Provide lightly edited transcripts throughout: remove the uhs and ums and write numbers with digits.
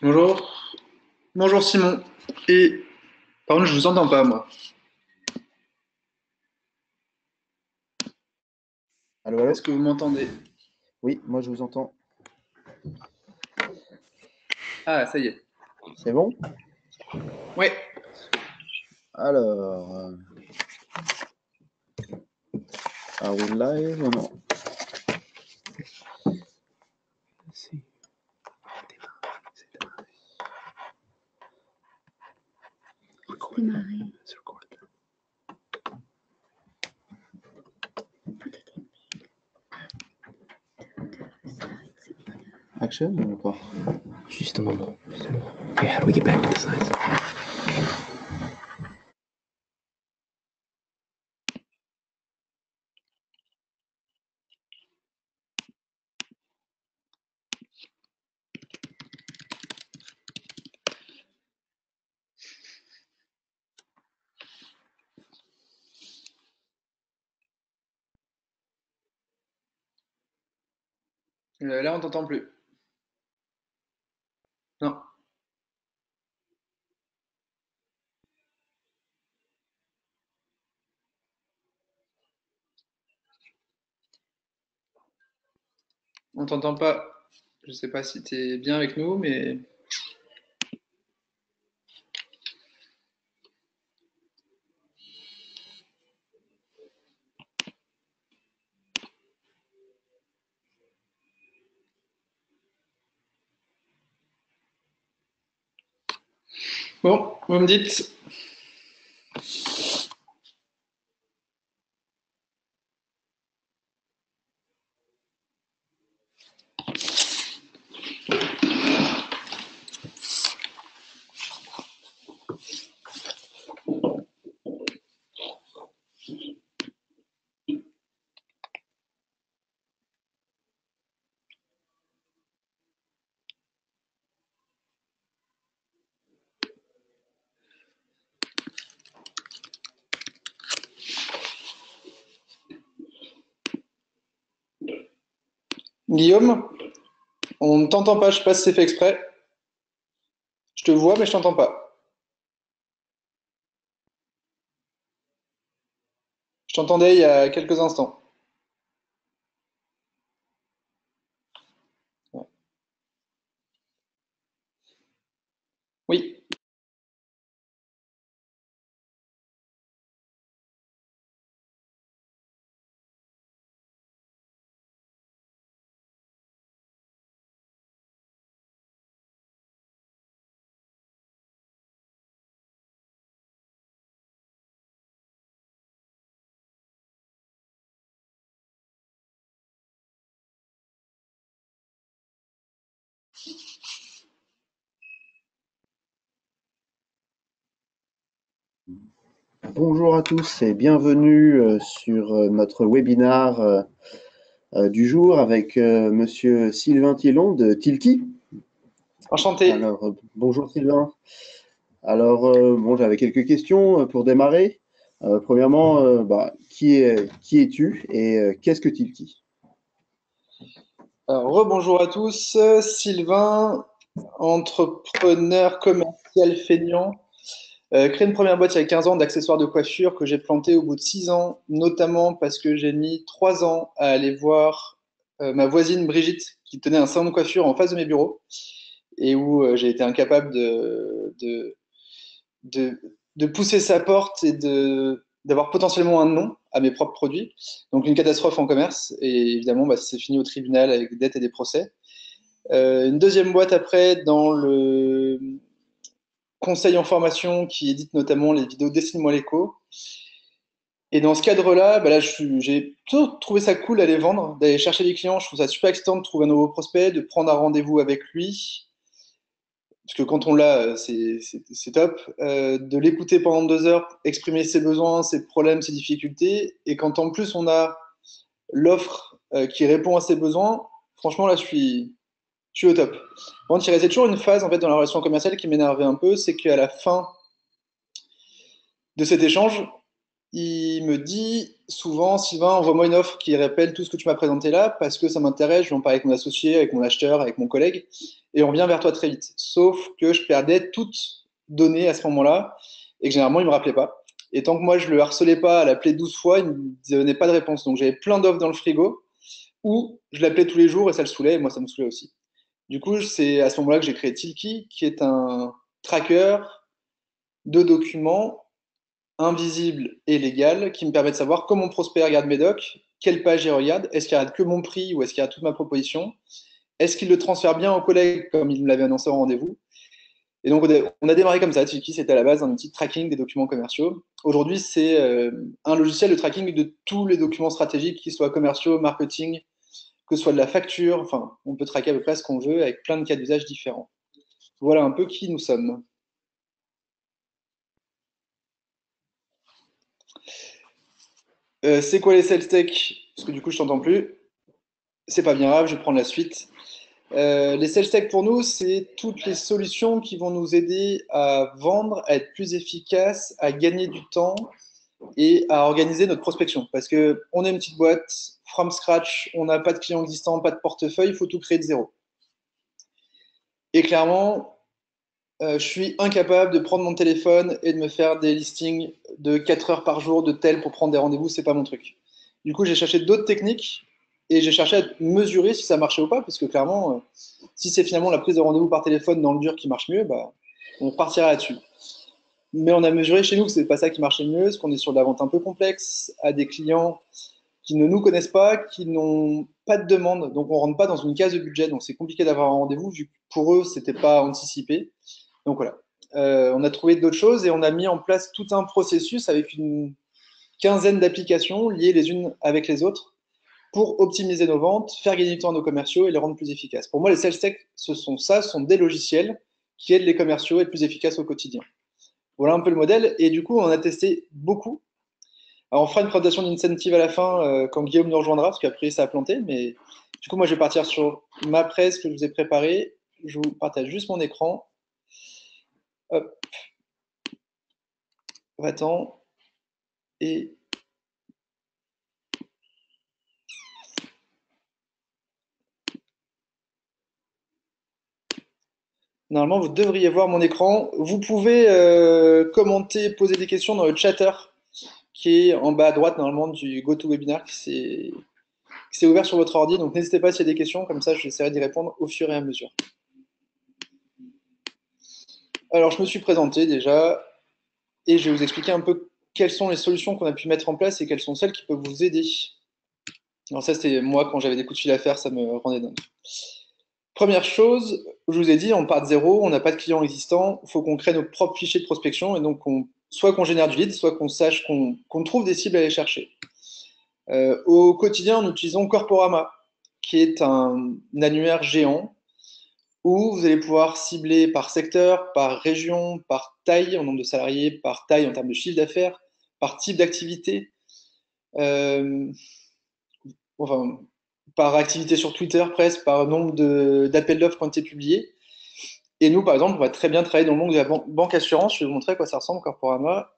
Bonjour. Bonjour Simon. Et par contre, je vous entends pas, moi. Allô, allô? Est-ce que vous m'entendez? Oui, moi je vous entends. Ah, ça y est. C'est bon? Ouais. Alors, are we live ou non? Si. Démarrer. Action ou pas? Juste un moment. Okay, how do we get back to the slides? Là, on t'entend plus. Non. On t'entend pas. Je sais pas si t'es bien avec nous, mais. Bon, vous me dites. Guillaume, on ne t'entend pas. Je sais pas si c'est fait exprès. Je te vois, mais je t'entends pas. Je t'entendais il y a quelques instants. Oui. Bonjour à tous et bienvenue sur notre webinar du jour avec Monsieur Sylvain Thielon de Tilki. Enchanté. Alors, bonjour Sylvain. Alors, bon, j'avais quelques questions pour démarrer. Premièrement, qui es-tu et qu'est-ce que Tilki? Alors, rebonjour à tous. Sylvain, entrepreneur commercial feignant. Créé une première boîte il y a 15 ans d'accessoires de coiffure que j'ai planté au bout de 6 ans, notamment parce que j'ai mis 3 ans à aller voir ma voisine Brigitte qui tenait un salon de coiffure en face de mes bureaux et où j'ai été incapable de, de pousser sa porte et d'avoir potentiellement un nom à mes propres produits. Donc une catastrophe en commerce et évidemment bah, c'est fini au tribunal avec des dettes et des procès. Une deuxième boîte après dans le conseil en formation qui édite notamment les vidéos Dessine-moi l'écho. Et dans ce cadre-là, bah là j'ai plutôt trouvé ça cool d'aller vendre, d'aller chercher des clients. Je trouve ça super excitant de trouver un nouveau prospect, de prendre un rendez-vous avec lui. Parce que quand on l'a, c'est top. De l'écouter pendant 2 heures, exprimer ses besoins, ses problèmes, ses difficultés. Et quand en plus on a l'offre qui répond à ses besoins, franchement là je suis au top. Bon, il restait toujours une phase en fait dans la relation commerciale qui m'énervait un peu, c'est qu'à la fin de cet échange, il me dit souvent, Sylvain, envoie-moi une offre qui rappelle tout ce que tu m'as présenté là, parce que ça m'intéresse, je vais en parler avec mon associé, avec mon acheteur, avec mon collègue. et on revient vers toi très vite. Sauf que je perdais toutes données à ce moment-là et que généralement, il ne me rappelait pas. Et tant que moi, je ne le harcelais pas à l'appeler 12 fois, il ne me donnait pas de réponse. Donc j'avais plein d'offres dans le frigo où je l'appelais tous les jours et ça le saoulait et moi, ça me saoulait aussi. Du coup, c'est à ce moment-là que j'ai créé Tilki, qui est un tracker de documents invisible et légal qui me permet de savoir comment mon prospect regarde mes docs, quelle page il regarde, est-ce qu'il regarde que mon prix ou est-ce qu'il regarde toute ma proposition, est-ce qu'il le transfère bien aux collègues comme il me l'avait annoncé en rendez-vous. Et donc on a démarré comme ça. Tilki, c'était à la base un outil de tracking des documents commerciaux. Aujourd'hui, c'est un logiciel de tracking de tous les documents stratégiques, qu'ils soient commerciaux, marketing, que ce soit de la facture. Enfin, on peut traquer à peu près ce qu'on veut avec plein de cas d'usage différents. Voilà un peu qui nous sommes. C'est quoi les sales tech? Parce que du coup, je t'entends plus. C'est pas bien grave, je vais prendre la suite. Les sales tech pour nous, c'est toutes les solutions qui vont nous aider à vendre, à être plus efficaces, à gagner du temps et à organiser notre prospection. Parce que on est une petite boîte, from scratch, on n'a pas de clients existants, pas de portefeuille, il faut tout créer de zéro. Et clairement, je suis incapable de prendre mon téléphone et de me faire des listings de 4 heures par jour de tel pour prendre des rendez-vous, c'est pas mon truc. Du coup, j'ai cherché d'autres techniques et j'ai cherché à mesurer si ça marchait ou pas, parce que clairement, si c'est finalement la prise de rendez-vous par téléphone dans le dur qui marche mieux, bah, on partira là-dessus. Mais on a mesuré chez nous que c'est pas ça qui marchait mieux, parce qu'on est sur de la vente un peu complexe, à des clients qui ne nous connaissent pas, qui n'ont pas de demande, donc on rentre pas dans une case de budget, donc c'est compliqué d'avoir un rendez-vous, vu que pour eux, c'était pas anticipé. Donc voilà. On a trouvé d'autres choses et on a mis en place tout un processus avec une quinzaine d'applications liées les unes avec les autres pour optimiser nos ventes, faire gagner du temps à nos commerciaux et les rendre plus efficaces. Pour moi, les sales tech, ce sont des logiciels qui aident les commerciaux à être plus efficaces au quotidien. Voilà un peu le modèle. Et du coup, on en a testé beaucoup. Alors, on fera une présentation d'incentive à la fin quand Guillaume nous rejoindra, parce qu'après, ça a planté. Mais du coup, moi, je vais partir sur ma presse que je vous ai préparée. Je vous partage juste mon écran. Hop, va-t'en. Et normalement, vous devriez voir mon écran. Vous pouvez commenter, poser des questions dans le chatter qui est en bas à droite normalement du GoToWebinar qui s'est ouvert sur votre ordi. Donc n'hésitez pas s'il y a des questions, comme ça j'essaierai d'y répondre au fur et à mesure. Alors je me suis présenté déjà et je vais vous expliquer un peu quelles sont les solutions qu'on a pu mettre en place et quelles sont celles qui peuvent vous aider. Alors ça c'était moi quand j'avais des coups de fil à faire, ça me rendait dingue. Première chose, je vous ai dit, on part de zéro, on n'a pas de clients existants, il faut qu'on crée nos propres fichiers de prospection et donc soit qu'on génère du lead, soit qu'on sache qu'on trouve des cibles à aller chercher. Au quotidien, nous utilisons Corporama, qui est un annuaire géant où vous allez pouvoir cibler par secteur, par région, par taille en nombre de salariés, par taille en termes de chiffre d'affaires, par type d'activité, enfin, par activité sur Twitter presque, par nombre d'appels d'offres qui ont été publiés. Et nous, par exemple, on va très bien travailler dans le monde de la banque assurance. Je vais vous montrer à quoi ça ressemble, Corporama.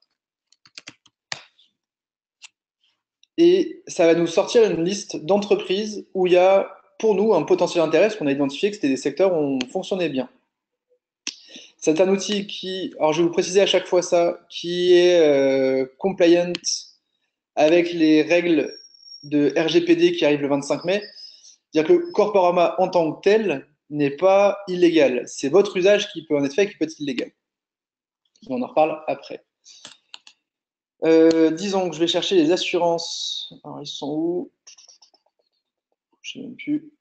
Et ça va nous sortir une liste d'entreprises où il y a, pour nous, un potentiel intérêt, parce qu'on a identifié que c'était des secteurs où on fonctionnait bien. C'est un outil qui, alors je vais vous préciser à chaque fois ça, qui est compliant avec les règles de RGPD qui arrivent le 25 mai. C'est-à-dire que Corporama en tant que tel n'est pas illégal. C'est votre usage qui peut en être fait, qui peut être illégal. On en reparle après. Disons que je vais chercher les assurances. Alors, ils sont où? Je ne sais même plus.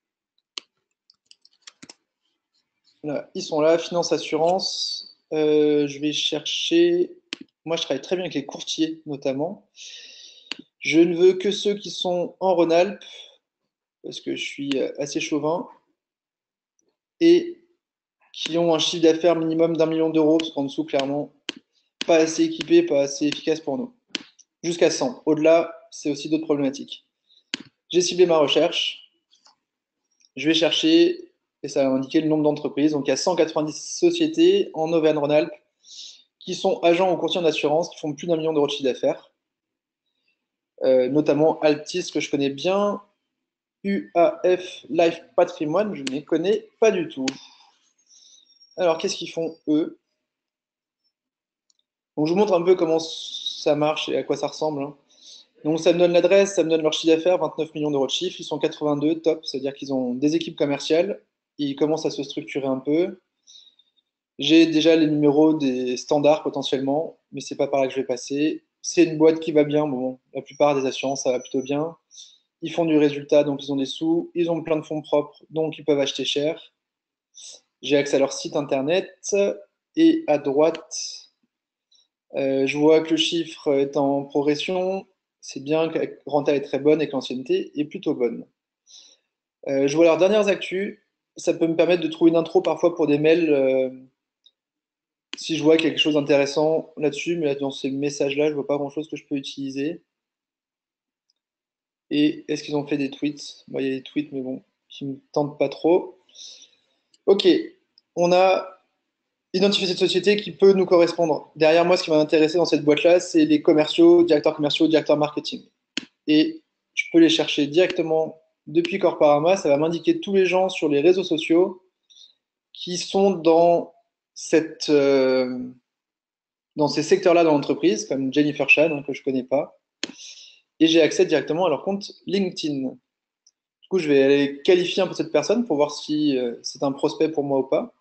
Là, ils sont là, finance, assurance. Je vais chercher. Moi, je travaille très bien avec les courtiers, notamment. Je ne veux que ceux qui sont en Rhône-Alpes, parce que je suis assez chauvin, et qui ont un chiffre d'affaires minimum d'1 million d'euros, parce qu'en dessous, clairement, pas assez équipé, pas assez efficace pour nous. Jusqu'à 100. Au-delà, c'est aussi d'autres problématiques. J'ai ciblé ma recherche. Je vais chercher, et ça va indiquer le nombre d'entreprises. Donc, il y a 190 sociétés en Auvergne-Rhône-Alpes qui sont agents ou courtiers en assurance, qui font plus d'1 million d'euros de chiffre d'affaires. Notamment Altis, que je connais bien. UAF Life Patrimoine, je ne les connais pas du tout. Alors, qu'est-ce qu'ils font, eux? Donc, je vous montre un peu comment ça marche et à quoi ça ressemble, hein. Donc, ça me donne l'adresse, ça me donne leur chiffre d'affaires, 29 millions d'euros de chiffre. Ils sont 82, top. C'est-à-dire qu'ils ont des équipes commerciales. Ils commencent à se structurer un peu. J'ai déjà les numéros des standards potentiellement, mais c'est pas par là que je vais passer. C'est une boîte qui va bien. Bon, la plupart des assurances, ça va plutôt bien. Ils font du résultat, donc ils ont des sous. Ils ont plein de fonds propres, donc ils peuvent acheter cher. J'ai accès à leur site internet. Et à droite, je vois que le chiffre est en progression. C'est bien que la renta est très bonne et que l'ancienneté est plutôt bonne. Je vois leurs dernières actus. Ça peut me permettre de trouver une intro parfois pour des mails si je vois quelque chose d'intéressant là-dessus. Mais là, dans ces messages-là, je vois pas grand-chose que je peux utiliser. Et est-ce qu'ils ont fait des tweets? Bon, il y a des tweets, mais bon, qui me tentent pas trop. Ok, on a identifié cette société qui peut nous correspondre. Derrière moi, ce qui va m'intéresser dans cette boîte-là, c'est les commerciaux, directeurs marketing. Et je peux les chercher directement depuis Corporama. Ça va m'indiquer tous les gens sur les réseaux sociaux qui sont dans ces secteurs-là dans l'entreprise, comme Jennifer Chan, hein, que je connais pas. Et j'ai accès directement à leur compte LinkedIn. Du coup, je vais aller qualifier un peu cette personne pour voir si c'est un prospect pour moi ou pas.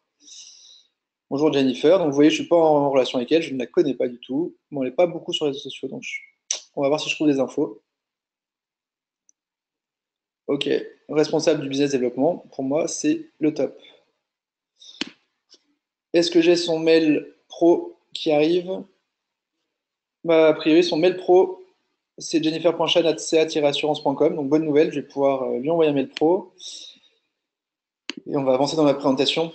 Bonjour Jennifer, donc vous voyez, je ne suis pas en relation avec elle, je ne la connais pas du tout. Bon, elle n'est pas beaucoup sur les réseaux sociaux, donc on va voir si je trouve des infos. Ok, responsable du business développement, pour moi, c'est le top. Est-ce que j'ai son mail pro qui arrive? Bah, a priori, son mail pro, c'est jennifer.chan@ca-assurance.com, donc bonne nouvelle, je vais pouvoir lui envoyer un mail pro. Et on va avancer dans la présentation.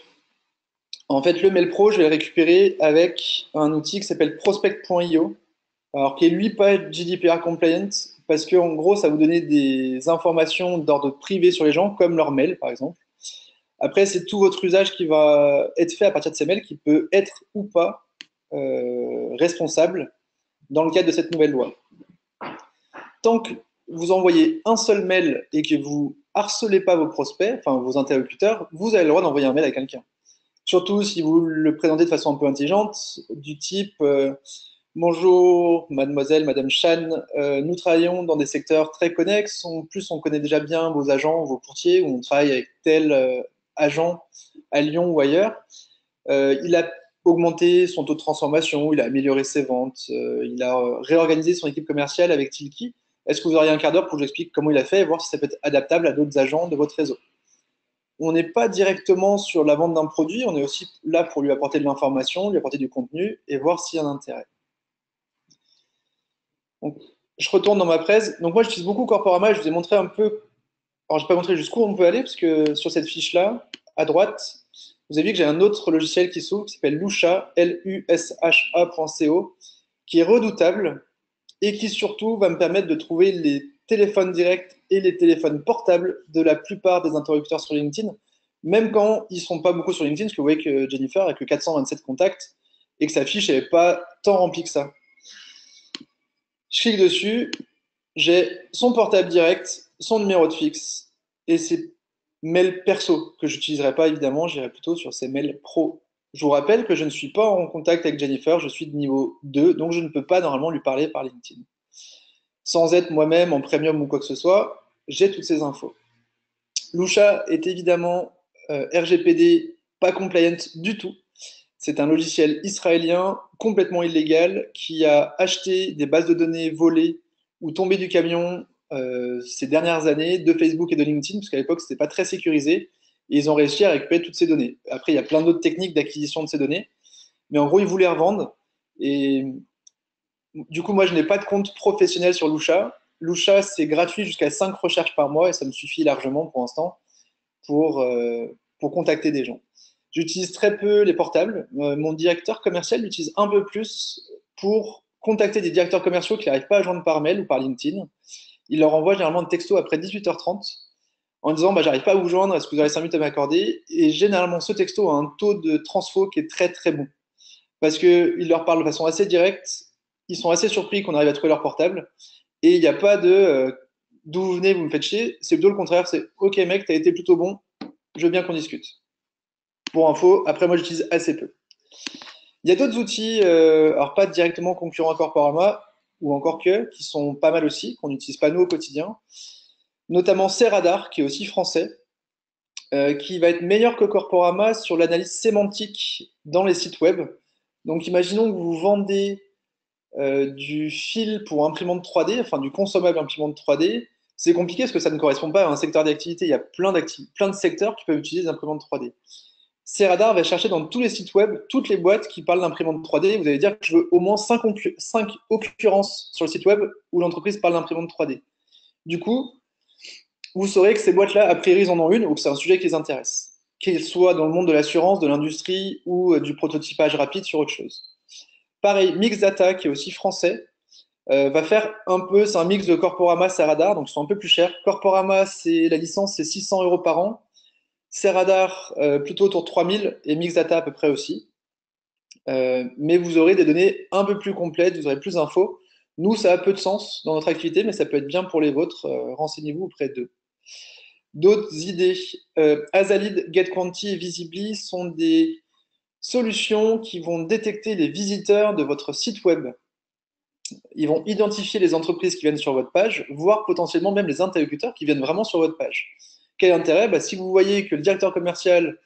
En fait, le mail pro, je vais le récupérer avec un outil qui s'appelle prospect.io, alors qui est lui pas GDPR compliant, parce que en gros, ça va vous donner des informations d'ordre privé sur les gens, comme leur mail, par exemple. Après, c'est tout votre usage qui va être fait à partir de ces mails qui peut être ou pas responsable dans le cadre de cette nouvelle loi. Tant que vous envoyez un seul mail et que vous harcelez pas vos prospects, enfin vos interlocuteurs, vous avez le droit d'envoyer un mail à quelqu'un. Surtout si vous le présentez de façon un peu intelligente, du type bonjour, mademoiselle, madame Chan, nous travaillons dans des secteurs très connexes. En plus, on connaît déjà bien vos agents, vos courtiers, ou on travaille avec tel agent à Lyon ou ailleurs. Il a augmenté son taux de transformation, il a amélioré ses ventes, il a réorganisé son équipe commerciale avec Tilki. Est-ce que vous auriez un quart d'heure pour que je vous explique comment il a fait et voir si ça peut être adaptable à d'autres agents de votre réseau? On n'est pas directement sur la vente d'un produit, on est aussi là pour lui apporter de l'information, lui apporter du contenu et voir s'il y a un intérêt. Donc, je retourne dans ma presse. Donc moi, j'utilise beaucoup Corporama. Je vous ai montré un peu. Alors, je n'ai pas montré jusqu'où on peut aller, parce que sur cette fiche-là, à droite, vous avez vu que j'ai un autre logiciel qui s'ouvre, qui s'appelle Lusha, Lusha.co, qui est redoutable et qui surtout va me permettre de trouver les téléphones directs et les téléphones portables de la plupart des interlocuteurs sur LinkedIn, même quand ils ne sont pas beaucoup sur LinkedIn, parce que vous voyez que Jennifer a que 427 contacts et que sa fiche n'est pas tant remplie que ça. Je clique dessus, j'ai son portable direct, son numéro de fixe et ses mails perso que je n'utiliserai pas évidemment, j'irai plutôt sur ses mails pro. Je vous rappelle que je ne suis pas en contact avec Jennifer, je suis de niveau 2, donc je ne peux pas normalement lui parler par LinkedIn. Sans être moi-même en premium ou quoi que ce soit, j'ai toutes ces infos. Lusha est évidemment RGPD pas compliant du tout. C'est un logiciel israélien complètement illégal qui a acheté des bases de données volées ou tombées du camion ces dernières années de Facebook et de LinkedIn, parce qu'à l'époque, ce n'était pas très sécurisé. Et ils ont réussi à récupérer toutes ces données. Après, il y a plein d'autres techniques d'acquisition de ces données. Mais en gros, ils voulaient revendre. Et du coup, moi, je n'ai pas de compte professionnel sur Lusha. Lusha, c'est gratuit jusqu'à 5 recherches par mois et ça me suffit largement pour l'instant pour, euh, pour contacter des gens. J'utilise très peu les portables. Mon directeur commercial l'utilise un peu plus pour contacter des directeurs commerciaux qui n'arrivent pas à joindre par mail ou par LinkedIn. Il leur envoie généralement un texto après 18h30 en disant bah, j'arrive pas à vous joindre, est-ce que vous avez 5 minutes à m'accorder? Et généralement, ce texto a un taux de transfo qui est très très bon parce qu'il leur parle de façon assez directe. Ils sont assez surpris qu'on arrive à trouver leur portable et il n'y a pas de d'où vous venez, vous me faites chier. C'est plutôt le contraire, c'est ok mec, t'as été plutôt bon, je veux bien qu'on discute. Pour info, après moi j'utilise assez peu. Il y a d'autres outils, alors pas directement concurrents à Corporama, ou encore que, qui sont pas mal aussi, qu'on n'utilise pas nous au quotidien, notamment Cradar, qui est aussi français, qui va être meilleur que Corporama sur l'analyse sémantique dans les sites web. Donc imaginons que vous vendez du fil pour imprimante 3D, enfin du consommable imprimante 3D. C'est compliqué parce que ça ne correspond pas à un secteur d'activité. Il y a plein de secteurs qui peuvent utiliser des imprimantes 3D. Cradar va chercher dans tous les sites web, toutes les boîtes qui parlent d'imprimante 3D. Vous allez dire que je veux au moins 5 occurrences sur le site web où l'entreprise parle d'imprimante 3D. Du coup, vous saurez que ces boîtes-là, a priori, ils en ont une ou que c'est un sujet qui les intéresse, qu'ils soient dans le monde de l'assurance, de l'industrie ou du prototypage rapide sur autre chose. Pareil, Mixdata, qui est aussi français, va faire un peu, c'est un mix de Corporama, Cradar, donc ils sont un peu plus chers. Corporama, la licence, c'est 600 € par an. Cradar, plutôt autour de 3000 et Mixdata à peu près aussi. Mais vous aurez des données un peu plus complètes, vous aurez plus d'infos. Nous, ça a peu de sens dans notre activité, mais ça peut être bien pour les vôtres. Renseignez-vous auprès d'eux. D'autres idées, Azalid, GetQuanti et Visibly sont des solutions qui vont détecter les visiteurs de votre site web. Ils vont identifier les entreprises qui viennent sur votre page, voire potentiellement même les interlocuteurs qui viennent vraiment sur votre page. Quel intérêt? Si vous voyez que le directeur commercial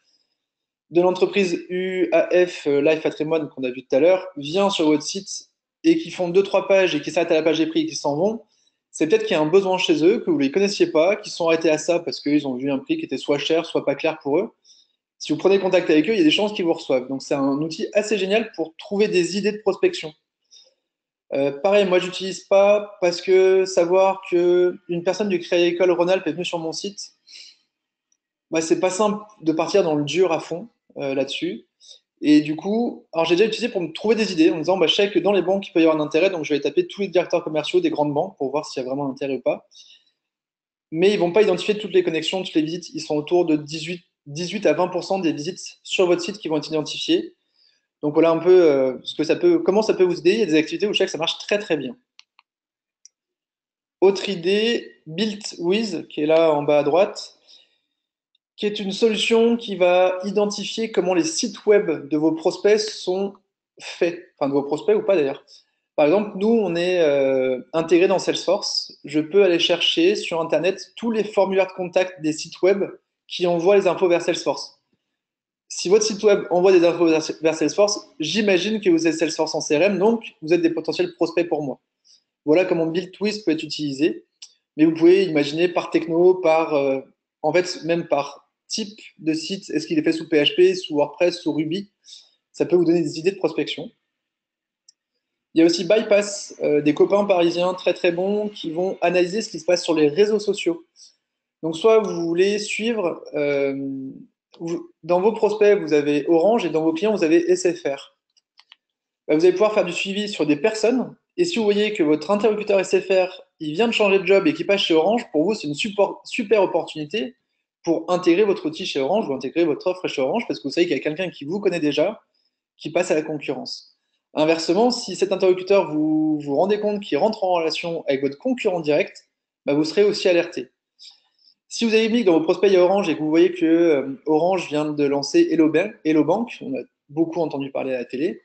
de l'entreprise UAF Life Patrimoine qu'on a vu tout à l'heure vient sur votre site et qui font 2-3 pages et qui s'arrêtent à la page des prix et qui s'en vont, c'est peut-être qu'il y a un besoin chez eux, que vous ne les connaissiez pas, qui sont arrêtés à ça parce qu'ils ont vu un prix qui était soit cher, soit pas clair pour eux. Si vous prenez contact avec eux, il y a des chances qu'ils vous reçoivent. Donc c'est un outil assez génial pour trouver des idées de prospection. Pareil, moi j'utilise pas parce que savoir qu'une personne du Crédit Agricole Rhône-Alpes est venue sur mon site, c'est pas simple de partir dans le dur à fond là-dessus. Et du coup, alors j'ai déjà utilisé pour me trouver des idées en me disant, je sais que dans les banques, il peut y avoir un intérêt, donc je vais taper tous les directeurs commerciaux des grandes banques pour voir s'il y a vraiment un intérêt ou pas. Mais ils vont pas identifier toutes les connexions, toutes les visites. Ils sont autour de 18 à 20% des visites sur votre site qui vont être identifiées. Donc voilà un peu comment ça peut vous aider. Il y a des activités où je sais que ça marche très très bien. Autre idée, BuiltWith, qui est là en bas à droite, qui est une solution qui va identifier comment les sites web de vos prospects sont faits, enfin de vos prospects ou pas d'ailleurs. Par exemple, nous, on est intégré dans Salesforce. Je peux aller chercher sur Internet tous les formulaires de contact des sites web qui envoient les infos vers Salesforce. Si votre site web envoie des infos vers Salesforce, j'imagine que vous êtes Salesforce en CRM, donc vous êtes des potentiels prospects pour moi. Voilà comment BuiltWith peut être utilisé. Mais vous pouvez imaginer par techno, en fait, même par type de site. Est-ce qu'il est fait sous PHP, sous WordPress, sous Ruby? Ça peut vous donner des idées de prospection. Il y a aussi Bypass, des copains parisiens très très bons qui vont analyser ce qui se passe sur les réseaux sociaux. Donc soit vous voulez suivre, dans vos prospects, vous avez Orange et dans vos clients, vous avez SFR. Vous allez pouvoir faire du suivi sur des personnes. Et si vous voyez que votre interlocuteur SFR, il vient de changer de job et qu'il passe chez Orange, pour vous, c'est une super opportunité pour intégrer votre outil chez Orange ou intégrer votre offre chez Orange parce que vous savez qu'il y a quelqu'un qui vous connaît déjà qui passe à la concurrence. Inversement, si cet interlocuteur, vous vous rendez compte qu'il rentre en relation avec votre concurrent direct, vous serez aussi alerté. Si vous avez mis que dans vos prospects il y a Orange et que vous voyez que Orange vient de lancer Hello Bank, on a beaucoup entendu parler à la télé,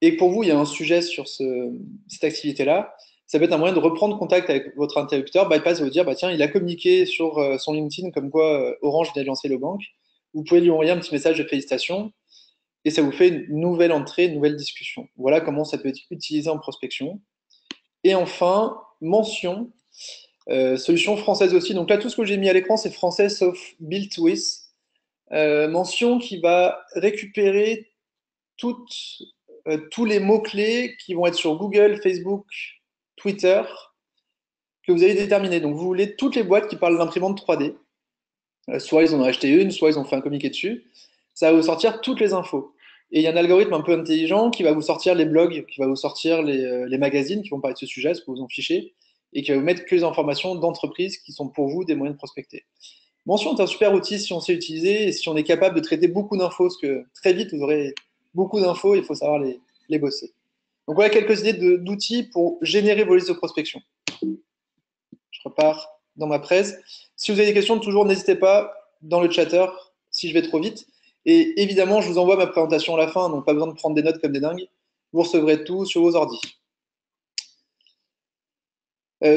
et que pour vous, il y a un sujet sur cette activité-là, ça peut être un moyen de reprendre contact avec votre interlocuteur. Bypass va vous dire, tiens, il a communiqué sur son LinkedIn comme quoi Orange venait de lancer Hello Bank. Vous pouvez lui envoyer un petit message de félicitations et ça vous fait une nouvelle entrée, une nouvelle discussion. Voilà comment ça peut être utilisé en prospection. Et enfin, mention, solution française aussi. Donc là, tout ce que j'ai mis à l'écran, c'est français sauf BuiltWith. Mention qui va récupérer tous les mots-clés qui vont être sur Google, Facebook, Twitter, que vous avez déterminés. Donc, vous voulez toutes les boîtes qui parlent d'imprimante 3D. Soit ils en ont acheté une, soit ils ont fait un communiqué dessus. Ça va vous sortir toutes les infos. Et il y a un algorithme un peu intelligent qui va vous sortir les blogs, qui va vous sortir les magazines qui vont parler de ce sujet, ce que vous en fichez, et qui va vous mettre que les informations d'entreprises qui sont pour vous des moyens de prospecter. Mention est un super outil si on sait l'utiliser et si on est capable de traiter beaucoup d'infos, parce que très vite, vous aurez beaucoup d'infos, il faut savoir les bosser. Donc voilà quelques idées d'outils pour générer vos listes de prospection. Je repars dans ma presse. Si vous avez des questions, toujours n'hésitez pas dans le chatter si je vais trop vite. Et évidemment, je vous envoie ma présentation à la fin, donc pas besoin de prendre des notes comme des dingues. Vous recevrez tout sur vos ordis.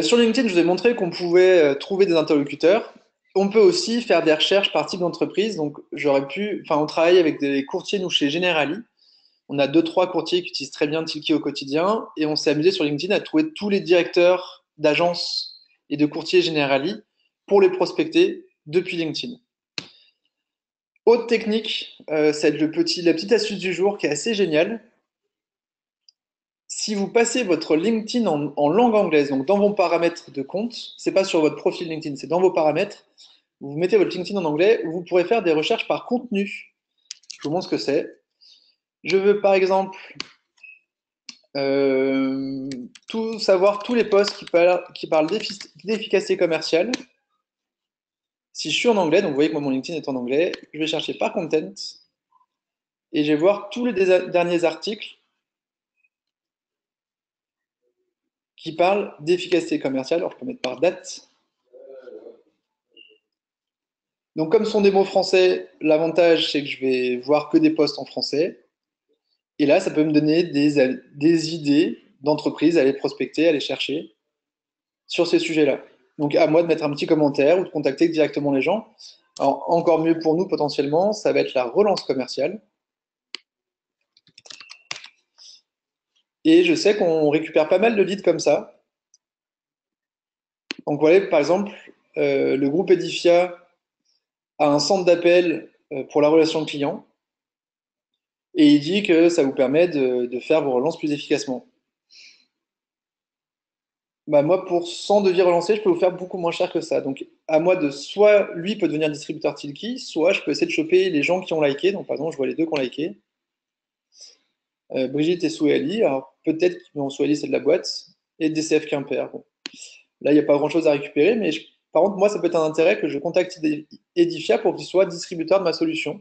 Sur LinkedIn, je vous ai montré qu'on pouvait trouver des interlocuteurs. On peut aussi faire des recherches par type d'entreprise. Donc, on travaille avec des courtiers, nous, chez Generali. On a 2-3 courtiers qui utilisent très bien Tilki au quotidien. Et on s'est amusé sur LinkedIn à trouver tous les directeurs d'agences et de courtiers Generali pour les prospecter depuis LinkedIn. Autre technique, c'est la petite astuce du jour qui est assez géniale. Si vous passez votre LinkedIn en langue anglaise, donc dans vos paramètres de compte, c'est pas sur votre profil LinkedIn, c'est dans vos paramètres, vous mettez votre LinkedIn en anglais, vous pourrez faire des recherches par contenu. Je vous montre ce que c'est. Je veux par exemple savoir tous les posts qui parlent d'efficacité commerciale. Si je suis en anglais, donc vous voyez que moi, mon LinkedIn est en anglais, je vais chercher par content et je vais voir tous les derniers articles qui parlent d'efficacité commerciale. Alors je peux mettre par date. Donc comme ce sont des mots français, l'avantage c'est que je vais voir que des posts en français. Et là, ça peut me donner des idées d'entreprises à aller prospecter, à aller chercher sur ces sujets-là. Donc à moi de mettre un petit commentaire ou de contacter directement les gens. Alors, encore mieux pour nous potentiellement, ça va être la relance commerciale. Et je sais qu'on récupère pas mal de leads comme ça. Donc voilà, par exemple, le groupe Edifia a un centre d'appel pour la relation client. Et il dit que ça vous permet de faire vos relances plus efficacement. Bah moi, pour 100 devis relancés, je peux vous faire beaucoup moins cher que ça. Donc, à moi de soit lui peut devenir distributeur Tilki, soit je peux essayer de choper les gens qui ont liké. Donc, par exemple, je vois les deux qui ont liké. Brigitte et Soueli. Alors, peut-être que bon, Soueli, c'est de la boîte. Et DCF Quimper. Bon. Là, il n'y a pas grand-chose à récupérer. Mais par contre, moi, ça peut être un intérêt que je contacte Edifia pour qu'il soit distributeur de ma solution.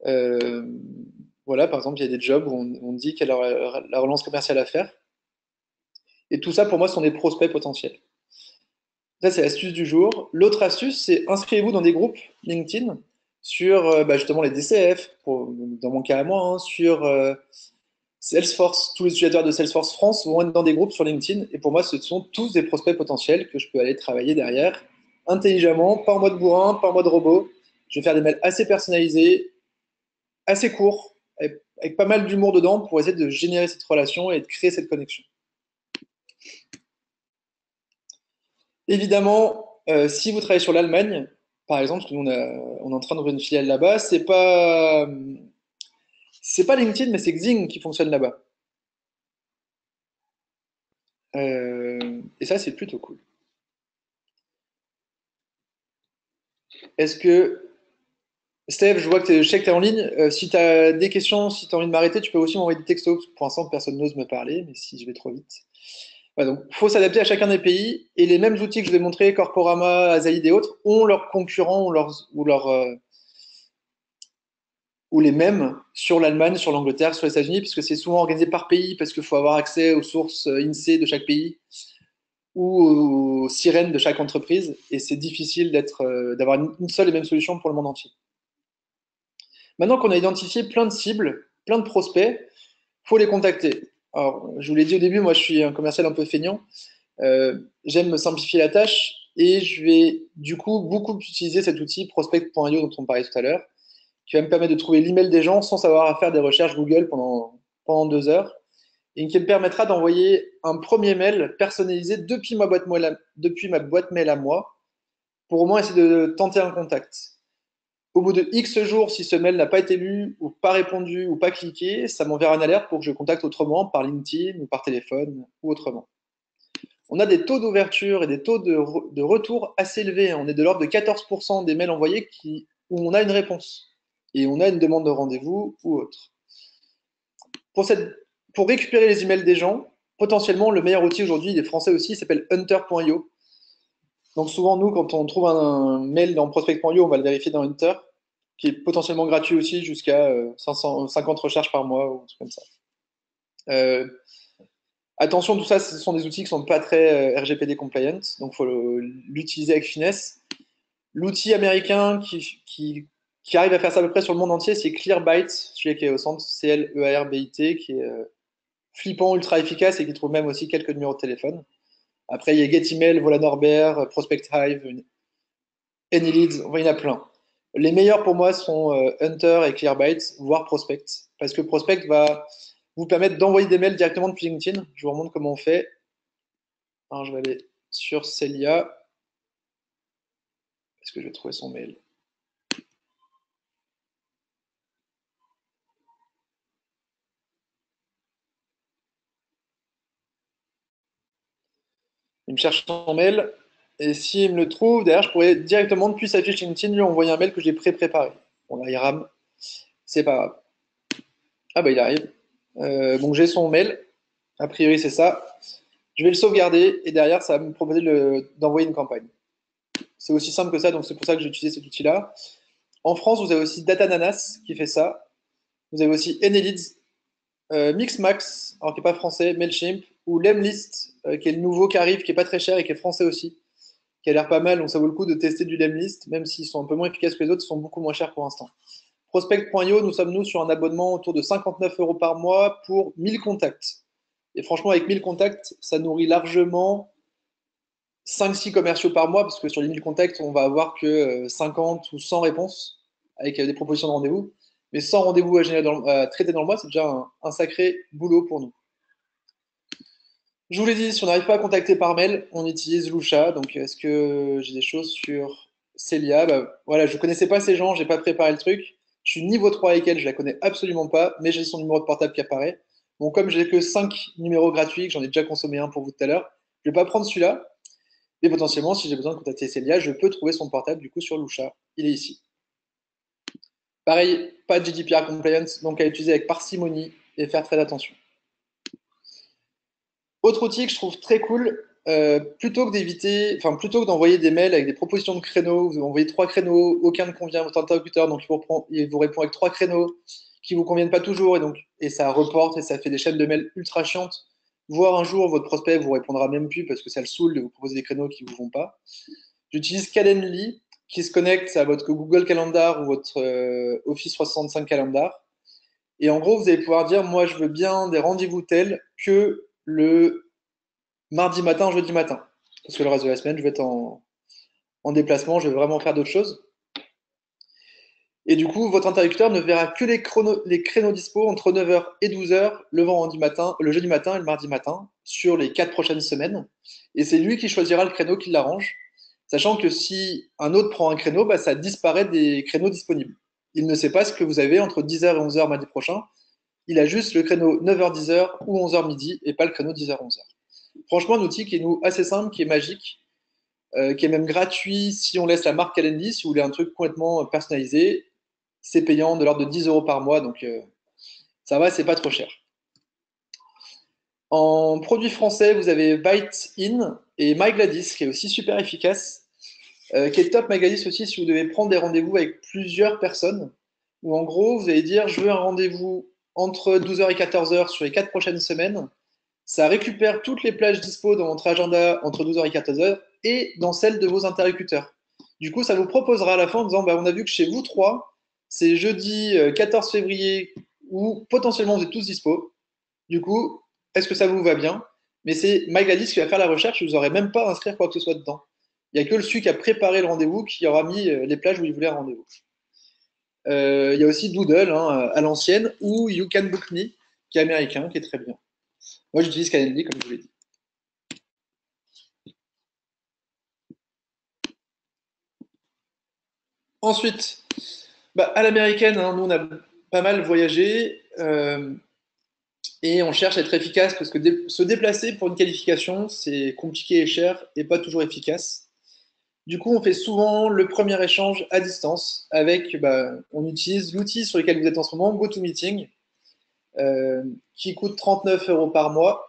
Euh, voilà, par exemple, il y a des jobs où on dit qu'il y a la relance commerciale à faire. Et tout ça, pour moi, sont des prospects potentiels. Ça, c'est l'astuce du jour. L'autre astuce, c'est inscrivez-vous dans des groupes LinkedIn sur justement les DCF, dans mon cas à moi, hein, sur Salesforce. Tous les utilisateurs de Salesforce France vont être dans des groupes sur LinkedIn. Et pour moi, ce sont tous des prospects potentiels que je peux aller travailler derrière intelligemment, pas en mode bourrin, pas en mode robot. Je vais faire des mails assez personnalisés, assez courts, avec pas mal d'humour dedans pour essayer de générer cette relation et de créer cette connexion. Évidemment, si vous travaillez sur l'Allemagne, par exemple, parce que nous, on est en train d'ouvrir une filiale là-bas, c'est pas LinkedIn, mais c'est Xing qui fonctionne là-bas. Et ça, c'est plutôt cool. Est-ce que, Steph, je sais que tu es en ligne. Si tu as des questions, si tu as envie de m'arrêter, tu peux aussi m'envoyer des textos. Pour l'instant, personne n'ose me parler, mais si je vais trop vite. Voilà, donc, il faut s'adapter à chacun des pays. Et les mêmes outils que je vous ai montrés, Corporama, Azaïd et autres, ont leurs concurrents ou les mêmes sur l'Allemagne, sur l'Angleterre, sur les États-Unis, parce que c'est souvent organisé par pays, parce qu'il faut avoir accès aux sources INSEE de chaque pays ou aux sirènes de chaque entreprise, et c'est difficile d'avoir une seule et même solution pour le monde entier. Maintenant qu'on a identifié plein de cibles, plein de prospects, il faut les contacter. Alors, je vous l'ai dit au début, moi je suis un commercial un peu feignant, j'aime me simplifier la tâche, et je vais du coup beaucoup utiliser cet outil prospect.io dont on parlait tout à l'heure, qui va me permettre de trouver l'email des gens sans savoir à faire des recherches Google pendant 2 heures, et qui me permettra d'envoyer un premier mail personnalisé depuis ma boîte mail à moi, pour au moins essayer de tenter un contact. Au bout de X jours, si ce mail n'a pas été lu, ou pas répondu, ou pas cliqué, ça m'enverra une alerte pour que je contacte autrement, par LinkedIn, ou par téléphone, ou autrement. On a des taux d'ouverture et des taux de retour assez élevés. On est de l'ordre de 14% des mails envoyés où on a une réponse et on a une demande de rendez-vous ou autre. Pour récupérer les emails des gens, potentiellement, le meilleur outil aujourd'hui, il est français aussi, il s'appelle hunter.io. Donc souvent, nous, quand on trouve un mail dans prospect.io, on va le vérifier dans Hunter, qui est potentiellement gratuit aussi, jusqu'à 550 recherches par mois ou un truc comme ça. Attention, tout ça, ce sont des outils qui ne sont pas très RGPD compliant, donc il faut l'utiliser avec finesse. L'outil américain qui qui arrive à faire ça à peu près sur le monde entier, c'est Clearbyte, celui qui est au centre, Clearbit, qui est flippant, ultra efficace et qui trouve même aussi quelques numéros de téléphone. Après, il y a GetEmail, Vola Norbert, Prospect Hive, AnyLeads, enfin, il y en a plein. Les meilleurs pour moi sont Hunter et Clearbyte, voire Prospect, parce que Prospect va vous permettre d'envoyer des mails directement depuis LinkedIn. Je vous remontre comment on fait. Alors, je vais aller sur Celia. Est-ce que je vais trouver son mail? Il me cherche son mail. Et s'il me le trouve, derrière, je pourrais directement, depuis sa fiche LinkedIn, lui envoyer un mail que j'ai pré-préparé. Bon, là, il rame. C'est pas grave. Ah, bah, il arrive. Donc, j'ai son mail. A priori, c'est ça. Je vais le sauvegarder et derrière, ça va me proposer d'envoyer une campagne. C'est aussi simple que ça, donc c'est pour ça que j'ai utilisé cet outil-là. En France, vous avez aussi Datananas qui fait ça. Vous avez aussi Enelids, Mixmax, alors qui n'est pas français, Mailchimp, ou Lemlist, qui est le nouveau qui arrive, qui n'est pas très cher et qui est français aussi, qui a l'air pas mal, donc ça vaut le coup de tester du Lemlist, même s'ils sont un peu moins efficaces que les autres, ils sont beaucoup moins chers pour l'instant. Prospect.io, nous sommes sur un abonnement autour de 59 € par mois pour 1000 contacts. Et franchement, avec 1000 contacts, ça nourrit largement 5-6 commerciaux par mois, parce que sur les 1000 contacts, on va avoir que 50 ou 100 réponses avec des propositions de rendez-vous. Mais 100 rendez-vous à traiter dans le mois, c'est déjà un sacré boulot pour nous. Je vous l'ai dit, si on n'arrive pas à contacter par mail, on utilise Lusha. Donc, est-ce que j'ai des choses sur Celia? Bah, voilà, je ne connaissais pas ces gens, j'ai pas préparé le truc. Je suis niveau 3 avec elle, je la connais absolument pas, mais j'ai son numéro de portable qui apparaît. Bon, comme j'ai que 5 numéros gratuits, que j'en ai déjà consommé un pour vous tout à l'heure, je ne vais pas prendre celui-là. Mais potentiellement, si j'ai besoin de contacter Celia, je peux trouver son portable du coup sur Lusha. Il est ici. Pareil, pas de GDPR compliance, donc à utiliser avec parcimonie et faire très attention. Autre outil que je trouve très cool, plutôt que d'envoyer des mails avec des propositions de créneaux, vous envoyez 3 créneaux, aucun ne convient à votre interlocuteur, donc il vous répond avec 3 créneaux qui vous conviennent pas toujours, et ça reporte et ça fait des chaînes de mails ultra chiantes. Voire un jour, votre prospect vous répondra même plus parce que ça le saoule de vous proposer des créneaux qui vous vont pas. J'utilise Calendly qui se connecte à votre Google Calendar ou votre Office 365 Calendar. Et en gros, vous allez pouvoir dire, moi, je veux bien des rendez-vous tels que le mardi matin, jeudi matin. Parce que le reste de la semaine, je vais être en déplacement, je vais vraiment faire d'autres choses. Et du coup, votre interlocuteur ne verra que les créneaux dispo entre 9h et 12h le vendredi matin, le jeudi matin et le mardi matin sur les 4 prochaines semaines. Et c'est lui qui choisira le créneau qui l'arrange, sachant que si un autre prend un créneau, bah, ça disparaît des créneaux disponibles. Il ne sait pas ce que vous avez entre 10h et 11h mardi prochain. Il a juste le créneau 9h-10h ou 11h midi et pas le créneau 10h-11h. Franchement, un outil qui est assez simple, qui est magique, qui est même gratuit si on laisse la marque Calendly. Si vous voulez un truc complètement personnalisé, c'est payant de l'ordre de 10 € par mois, donc ça va, c'est pas trop cher. En produits français, vous avez ByteIn et MyGladys, qui est aussi super efficace, qui est top MyGladys aussi si vous devez prendre des rendez-vous avec plusieurs personnes, où en gros, vous allez dire, je veux un rendez-vous entre 12h et 14h sur les 4 prochaines semaines. Ça récupère toutes les plages dispo dans votre agenda entre 12h et 14h et dans celle de vos interlocuteurs. Du coup, ça vous proposera à la fin en disant, bah, on a vu que chez vous trois, c'est jeudi 14 février où potentiellement vous êtes tous dispo. Du coup, est-ce que ça vous va bien? Mais c'est MyGladys qui va faire la recherche, vous n'aurez même pas à inscrire quoi que ce soit dedans. Il n'y a que celui qui a préparé le rendez-vous qui aura mis les plages où il voulait un rendez-vous. Il y a aussi Doodle hein, à l'ancienne ou You Can Book Me qui est américain, qui est très bien. Moi, j'utilise Calendly comme je vous l'ai dit. Ensuite, bah, à l'américaine, hein, nous on a pas mal voyagé et on cherche à être efficace parce que se déplacer pour une qualification, c'est compliqué et cher et pas toujours efficace. Du coup, on fait souvent le premier échange à distance avec, bah, on utilise l'outil sur lequel vous êtes en ce moment, GoToMeeting, qui coûte 39 € par mois.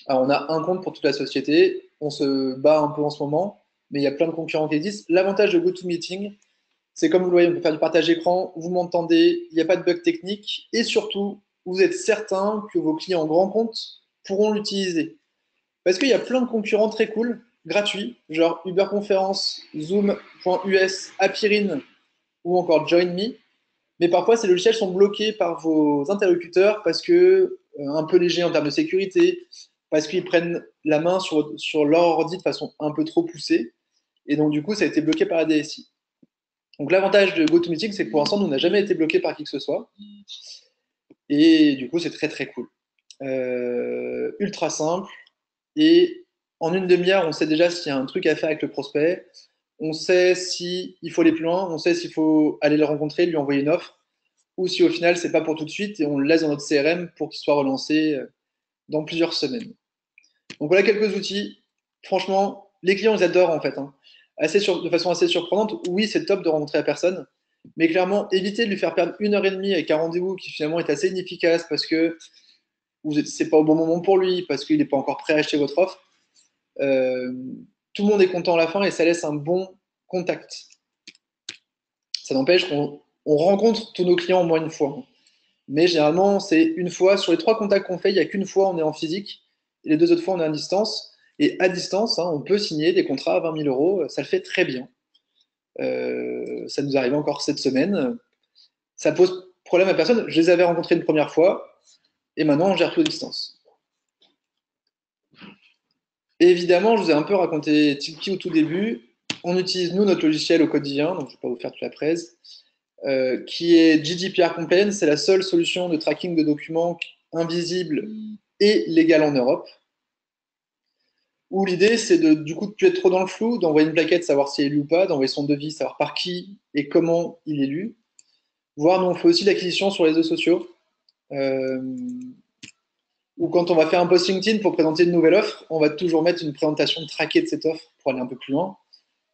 Alors, on a un compte pour toute la société, on se bat un peu en ce moment, mais il y a plein de concurrents qui existent. L'avantage de GoToMeeting, c'est comme vous le voyez, on peut faire du partage écran, vous m'entendez, il n'y a pas de bug technique, et surtout, vous êtes certain que vos clients grands comptes pourront l'utiliser. Parce qu'il y a plein de concurrents très cool, gratuits, genre Uber Conférence, Zoom.us, Appirin, ou encore Join Me. Mais parfois, ces logiciels sont bloqués par vos interlocuteurs parce que un peu légers en termes de sécurité, parce qu'ils prennent la main sur leur ordi de façon un peu trop poussée. Et donc, du coup, ça a été bloqué par la DSI. Donc, l'avantage de GoToMeeting, c'est que pour l'instant, nous n'a jamais été bloqué par qui que ce soit. Et du coup, c'est très, très cool. Ultra simple. Et en une demi-heure, on sait déjà s'il y a un truc à faire avec le prospect. On sait s'il faut aller plus loin. On sait s'il faut aller le rencontrer, lui envoyer une offre. Ou si au final, c'est pas pour tout de suite et on le laisse dans notre CRM pour qu'il soit relancé dans plusieurs semaines. Donc voilà quelques outils. Franchement, les clients, ils adorent en fait. Hein. De façon assez surprenante, oui, c'est top de rencontrer la personne, mais clairement, évitez de lui faire perdre 1 heure et demie avec un rendez-vous qui finalement est assez inefficace parce que c'est pas au bon moment pour lui, parce qu'il n'est pas encore prêt à acheter votre offre. Euh, Tout le monde est content à la fin et ça laisse un bon contact. Ça n'empêche qu'on rencontre tous nos clients au moins une fois. Mais généralement, c'est une fois. Sur les 3 contacts qu'on fait, il n'y a qu'une fois on est en physique. Et les 2 autres fois, on est à distance. Et à distance, hein, on peut signer des contrats à 20 000 euros. Ça le fait très bien. Ça nous arrive encore cette semaine. Ça pose problème à personne. Je les avais rencontrés une première fois. Et maintenant, on gère tout à distance. Et évidemment, je vous ai un peu raconté Tilki au tout début. On utilise, nous, notre logiciel au quotidien. Donc, je ne vais pas vous faire toute la presse. Qui est GDPR Compliant. C'est la seule solution de tracking de documents invisibles et légale en Europe. Où l'idée, c'est du coup de ne plus être trop dans le flou, d'envoyer une plaquette, savoir si elle est lue ou pas, d'envoyer son devis, savoir par qui et comment il est lu. Voire, nous, on fait aussi l'acquisition sur les réseaux sociaux. Euh, ou quand on va faire un post LinkedIn pour présenter une nouvelle offre, on va toujours mettre une présentation traquée de cette offre pour aller un peu plus loin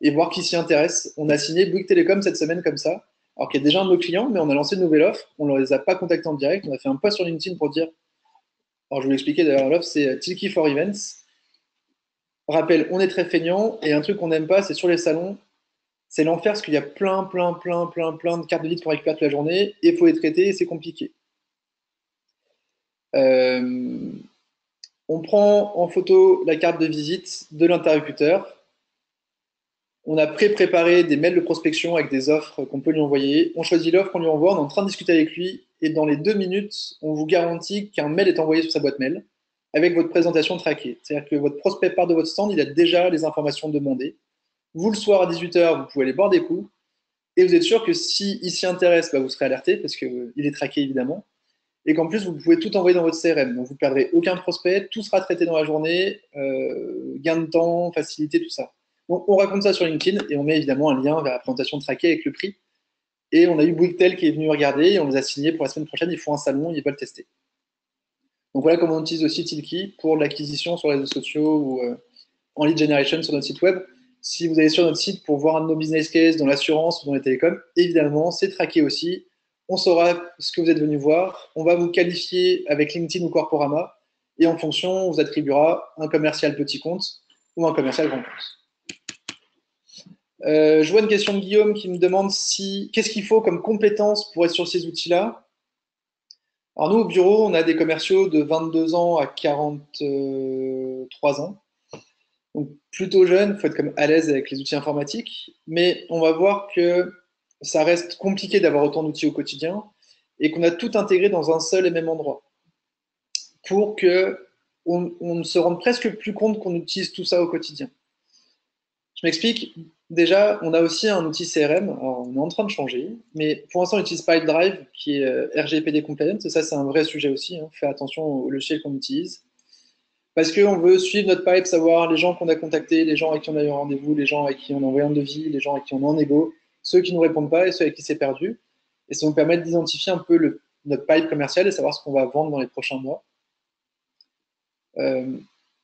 et voir qui s'y intéresse. On a signé Bouygues Télécom cette semaine comme ça, alors qu'il y a déjà un de nos clients, mais on a lancé une nouvelle offre. On ne les a pas contactés en direct. On a fait un post sur LinkedIn pour dire. Alors, je vais vous expliquer d'ailleurs, l'offre, c'est Tilki for Events. Rappel, on est très feignant et un truc qu'on n'aime pas, c'est sur les salons, c'est l'enfer parce qu'il y a plein de cartes de visite qu'on récupère toute la journée et il faut les traiter et c'est compliqué. Euh, on prend en photo la carte de visite de l'interlocuteur. On a préparé des mails de prospection avec des offres qu'on peut lui envoyer. On choisit l'offre qu'on lui envoie, on est en train de discuter avec lui et dans les 2 minutes, on vous garantit qu'un mail est envoyé sur sa boîte mail avec votre présentation traquée. C'est-à-dire que votre prospect part de votre stand, il a déjà les informations demandées. Vous, le soir à 18h, vous pouvez aller boire des coups. Et vous êtes sûr que s'il s'y intéresse, bah, vous serez alerté parce qu'il est traqué évidemment. Et qu'en plus, vous pouvez tout envoyer dans votre CRM. Donc vous ne perdrez aucun prospect, tout sera traité dans la journée, gain de temps, facilité, tout ça. Donc on raconte ça sur LinkedIn et on met évidemment un lien vers la présentation traquée avec le prix. Et on a eu Bouygues qui est venu regarder et on les a signés pour la semaine prochaine. Ils font un salon, ils veulent tester. Donc voilà comment on utilise aussi Tilki pour l'acquisition sur les réseaux sociaux ou en lead generation sur notre site web. Si vous allez sur notre site pour voir un de nos business cases dans l'assurance ou dans les télécoms, évidemment, c'est traqué aussi. On saura ce que vous êtes venu voir. On va vous qualifier avec LinkedIn ou Corporama. Et en fonction, on vous attribuera un commercial petit compte ou un commercial grand compte. Je vois une question de Guillaume qui me demande qu'est-ce qu'il faut comme compétences pour être sur ces outils-là. Alors nous, au bureau, on a des commerciaux de 22 ans à 43 ans. Donc plutôt jeune, il faut être comme à l'aise avec les outils informatiques, mais on va voir que ça reste compliqué d'avoir autant d'outils au quotidien et qu'on a tout intégré dans un seul et même endroit pour que on ne se rende presque plus compte qu'on utilise tout ça au quotidien. Je m'explique. Déjà, on a aussi un outil CRM. Alors, on est en train de changer, mais pour l'instant, on utilise Pipedrive, qui est RGPD compliant. Et ça, c'est un vrai sujet aussi. Hein. Faire attention au logiciel qu'on utilise. Parce qu'on veut suivre notre pipe, savoir les gens qu'on a contactés, les gens avec qui on a eu un rendez-vous, les gens avec qui on a envoyé un devis, les gens avec qui on est en égo, ceux qui ne nous répondent pas et ceux avec qui c'est perdu. Et ça nous permet d'identifier un peu notre pipe commercial et savoir ce qu'on va vendre dans les prochains mois.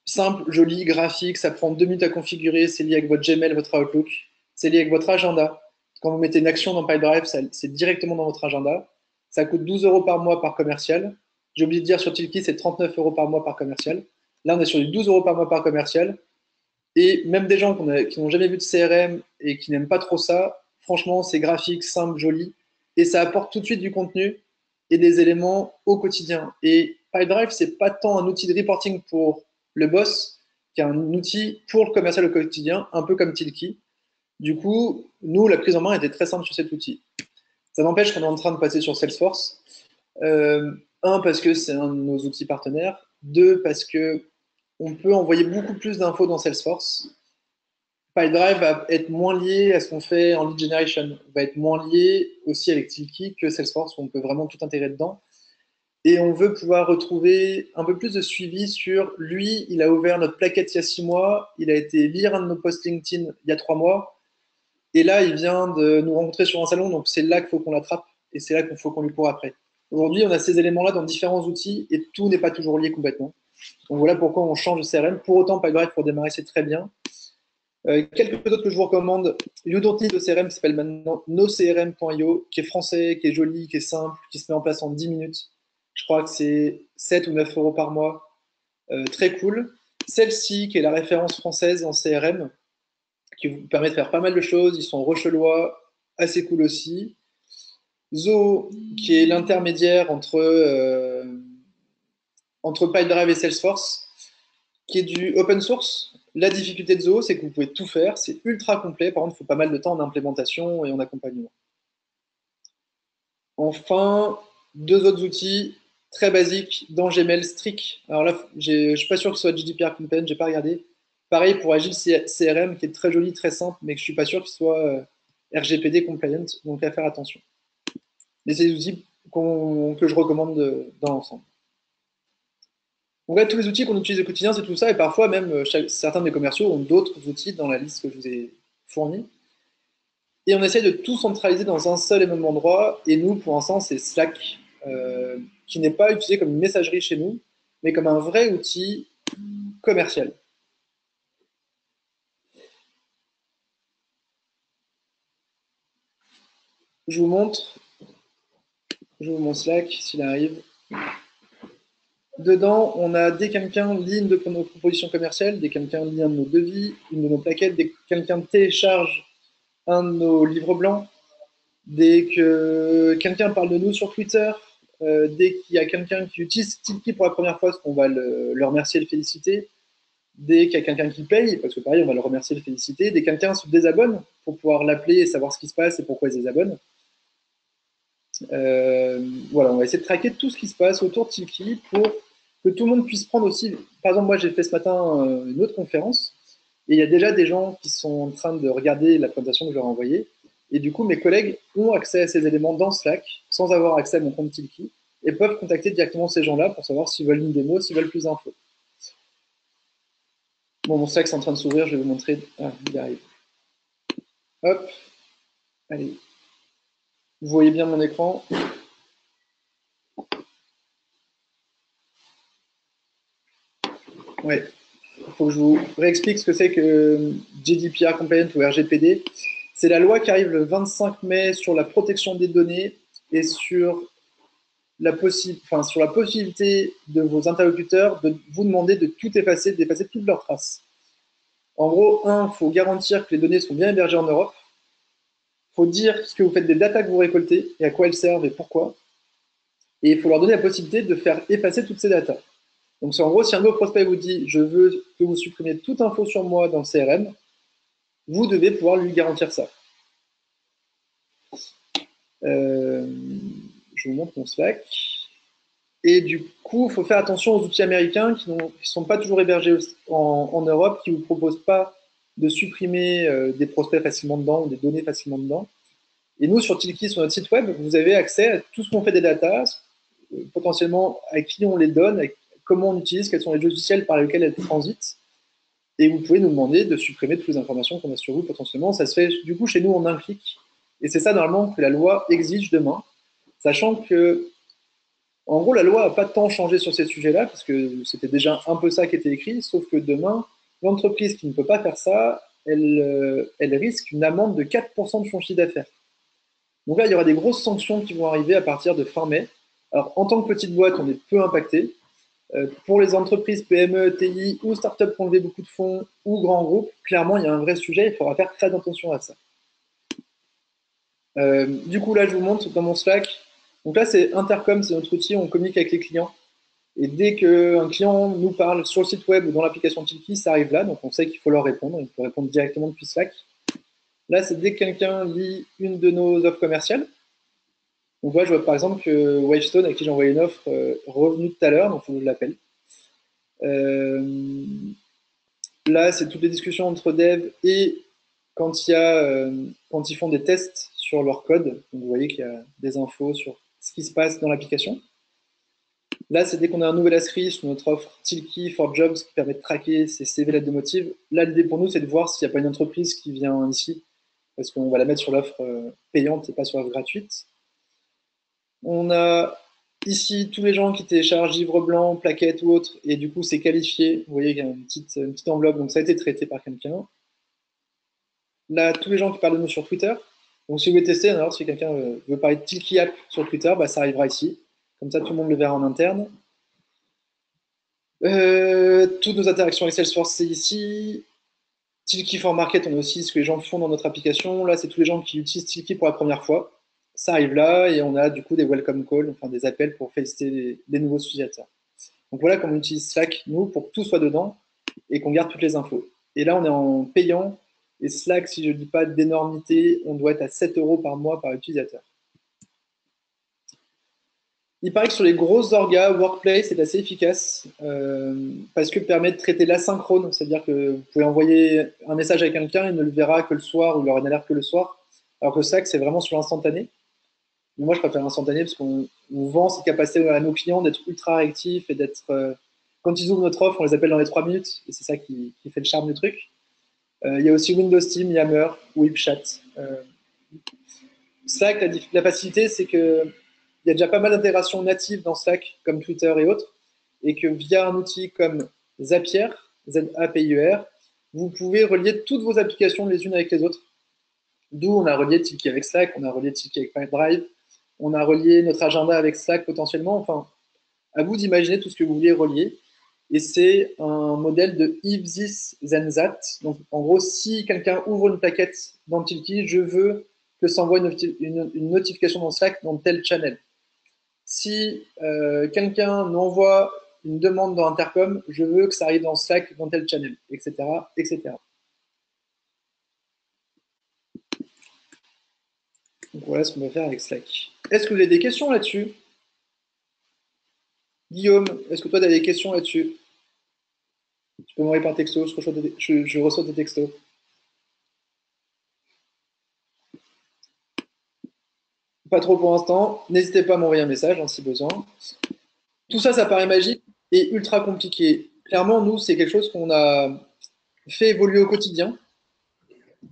Simple, joli, graphique, ça prend 2 minutes à configurer, c'est lié avec votre Gmail, votre Outlook, c'est lié avec votre agenda. Quand vous mettez une action dans Pipedrive, c'est directement dans votre agenda. Ça coûte 12 euros par mois par commercial. J'ai oublié de dire sur Tilki, c'est 39 euros par mois par commercial. Là, on est sur du 12 euros par mois par commercial. Et même des gens qui n'ont jamais vu de CRM et qui n'aiment pas trop ça, franchement, c'est graphique, simple, joli. Et ça apporte tout de suite du contenu et des éléments au quotidien. Et Pipedrive, c'est pas tant un outil de reporting pour le boss qu'un outil pour le commercial au quotidien, un peu comme Tilki. Du coup, nous, la prise en main était très simple sur cet outil. Ça n'empêche qu'on est en train de passer sur Salesforce. Un, parce que c'est un de nos outils partenaires. Deux, parce que on peut envoyer beaucoup plus d'infos dans Salesforce. PipeDrive va être moins lié à ce qu'on fait en lead generation, va être moins lié aussi avec Tilki que Salesforce, où on peut vraiment tout intégrer dedans. Et on veut pouvoir retrouver un peu plus de suivi sur lui. Il a ouvert notre plaquette il y a 6 mois, il a été lire un de nos posts LinkedIn il y a 3 mois, et là, il vient de nous rencontrer sur un salon, donc c'est là qu'il faut qu'on l'attrape, et c'est là qu'il faut qu'on lui court après. Aujourd'hui, on a ces éléments-là dans différents outils, et tout n'est pas toujours lié complètement. Donc voilà pourquoi on change de CRM. Pour autant, PipeDrive, pour démarrer, c'est très bien. Quelques autres que je vous recommande. You Don't Need de CRM qui s'appelle maintenant nocrm.io, qui est français, qui est joli, qui est simple, qui se met en place en 10 minutes. Je crois que c'est 7 ou 9 euros par mois. Très cool. Celle-ci, qui est la référence française en CRM, qui vous permet de faire pas mal de choses. Ils sont rochelois, assez cool aussi. Zoho, qui est l'intermédiaire entre PipeDrive et Salesforce, qui est du open source. La difficulté de Zoho, c'est que vous pouvez tout faire. C'est ultra complet. Par contre, il faut pas mal de temps en implémentation et en accompagnement. Enfin, deux autres outils très basiques dans Gmail, Streak. Alors là, je ne suis pas sûr que ce soit GDPR compliant, je n'ai pas regardé. Pareil pour Agile CRM, qui est très joli, très simple, mais que je ne suis pas sûr qu'il soit RGPD compliant, donc à faire attention. Mais c'est des outils que je recommande dans l'ensemble. Donc là, tous les outils qu'on utilise au quotidien, c'est tout ça, et parfois même certains des commerciaux ont d'autres outils dans la liste que je vous ai fournie. Et on essaye de tout centraliser dans un seul et même endroit. Et nous, pour l'instant, c'est Slack, qui n'est pas utilisé comme une messagerie chez nous, mais comme un vrai outil commercial. Je vous montre, j'ouvre mon Slack s'il arrive. Dedans, on a dès quelqu'un lit une de nos propositions commerciales, dès quelqu'un lit un de nos devis, une de nos plaquettes, dès quelqu'un télécharge un de nos livres blancs, dès que quelqu'un parle de nous sur Twitter, dès qu'il y a quelqu'un qui utilise Tilki pour la première fois, parce qu'on va le remercier et le féliciter, dès qu'il y a quelqu'un qui paye, parce que pareil, on va le remercier et le féliciter, dès que quelqu'un se désabonne, pour pouvoir l'appeler et savoir ce qui se passe et pourquoi il se désabonne. Voilà, on va essayer de traquer tout ce qui se passe autour de Tilki pour que tout le monde puisse prendre aussi. Par exemple, moi j'ai fait ce matin une autre conférence et il y a déjà des gens qui sont en train de regarder la présentation que je leur ai envoyée. Et du coup, mes collègues ont accès à ces éléments dans Slack sans avoir accès à mon compte Tilki et peuvent contacter directement ces gens-là pour savoir s'ils veulent une démo, s'ils veulent plus d'infos. Bon, mon Slack c'est en train de s'ouvrir, je vais vous montrer. Ah, il arrive. Hop, allez. Vous voyez bien mon écran. Ouais. Il faut que je vous réexplique ce que c'est que GDPR compliant ou RGPD. C'est la loi qui arrive le 25 mai sur la protection des données et sur la possibilité de vos interlocuteurs de vous demander de tout effacer, d'effacer toutes leurs traces. En gros, il faut garantir que les données sont bien hébergées en Europe. Il faut dire ce que vous faites des data que vous récoltez et à quoi elles servent et pourquoi. Et il faut leur donner la possibilité de faire effacer toutes ces datas. Donc, c'est en gros, si un de vos prospects vous dit « je veux que vous supprimiez toute info sur moi dans le CRM », vous devez pouvoir lui garantir ça. Je vous montre mon Slack. Et du coup, il faut faire attention aux outils américains qui ne sont pas toujours hébergés en Europe, qui ne vous proposent pas de supprimer des prospects facilement dedans ou des données facilement dedans. Et nous, sur Tilki, sur notre site web, vous avez accès à tout ce qu'on fait des datas, potentiellement à qui on les donne, comment on utilise, quels sont les logiciels par lesquels elles transitent. Et vous pouvez nous demander de supprimer toutes les informations qu'on a sur vous potentiellement. Ça se fait du coup chez nous en un clic. Et c'est ça normalement que la loi exige demain, sachant que, en gros, la loi n'a pas tant changé sur ces sujets-là, parce que c'était déjà un peu ça qui était écrit, sauf que demain, l'entreprise qui ne peut pas faire ça, elle risque une amende de 4% de son chiffre d'affaires. Donc là, il y aura des grosses sanctions qui vont arriver à partir de fin mai. Alors, en tant que petite boîte, on est peu impacté. Pour les entreprises PME, TI ou startups qui ont levé beaucoup de fonds ou grands groupes, clairement, il y a un vrai sujet, il faudra faire très attention à ça. Du coup, là, je vous montre dans mon Slack. Donc là, c'est Intercom, c'est notre outil, on communique avec les clients. Et dès qu'un client nous parle sur le site web ou dans l'application Tilki, ça arrive là, donc on sait qu'il faut leur répondre. Il faut répondre directement depuis Slack. Là, c'est dès que quelqu'un lit une de nos offres commerciales. Donc, je vois par exemple que Wavestone, à qui j'ai envoyé une offre revenue tout à l'heure, donc il faut que je l'appelle. Euh, Là, c'est toutes les discussions entre devs et quand ils font des tests sur leur code. Donc, vous voyez qu'il y a des infos sur ce qui se passe dans l'application. Là, c'est dès qu'on a un nouvel inscrit sur notre offre Tilki for Jobs qui permet de traquer ces CV lettres de motive. Là, l'idée pour nous, c'est de voir s'il n'y a pas une entreprise qui vient ici, parce qu'on va la mettre sur l'offre payante et pas sur l'offre gratuite. On a ici tous les gens qui téléchargent livre blanc, plaquettes ou autre, et du coup, c'est qualifié. Vous voyez qu'il y a une petite enveloppe, donc ça a été traité par quelqu'un. Là, tous les gens qui parlent de nous sur Twitter. Donc, si vous voulez tester, alors, si quelqu'un veut parler de Tilki App sur Twitter, bah, ça arrivera ici. Comme ça, tout le monde le verra en interne. Toutes nos interactions avec Salesforce, c'est ici. Tilki for Market, on a aussi ce que les gens font dans notre application. Là, c'est tous les gens qui utilisent Tilki pour la première fois. Ça arrive là et on a du coup des welcome calls, enfin des appels pour féliciter les nouveaux utilisateurs. Donc voilà comment on utilise Slack, nous, pour que tout soit dedans et qu'on garde toutes les infos. Et là, on est en payant. Et Slack, si je ne dis pas d'énormité, on doit être à 7 euros par mois par utilisateur. Il paraît que sur les grosses orgas, Workplace est assez efficace parce que permet de traiter l'asynchrone, c'est-à-dire que vous pouvez envoyer un message à quelqu'un, il ne le verra que le soir ou il aura une alerte que le soir, alors que Slack, c'est vraiment sur l'instantané. Mais moi, je préfère l'instantané parce qu'on vend cette capacité à nos clients d'être ultra réactifs et d'être. Quand ils ouvrent notre offre, on les appelle dans les 3 minutes et c'est ça qui fait le charme du truc. Il y a aussi Windows Team, Yammer, WebChat. Slack, la facilité, c'est que il y a déjà pas mal d'intégrations natives dans Slack, comme Twitter et autres, et que via un outil comme Zapier, Z-A-P-I-E-R, vous pouvez relier toutes vos applications les unes avec les autres. D'où on a relié Tilki avec Slack, on a relié Tilki avec Pipedrive, on a relié notre agenda avec Slack potentiellement. Enfin, à vous d'imaginer tout ce que vous voulez relier. Et c'est un modèle de if this then that. Donc, en gros, si quelqu'un ouvre une plaquette dans Tilki, je veux que s'envoie une notification dans Slack dans tel channel. Si quelqu'un m'envoie une demande dans Intercom, je veux que ça arrive dans Slack, dans tel channel, etc., etc. Donc voilà ce qu'on va faire avec Slack. Est-ce que vous avez des questions là-dessus? Guillaume, est-ce que toi, tu as des questions là-dessus? Tu peux m'envoyer par texto, je reçois des textos. Pas trop pour l'instant. N'hésitez pas à m'envoyer un message si besoin. Tout ça, ça paraît magique et ultra compliqué. Clairement, nous, c'est quelque chose qu'on a fait évoluer au quotidien.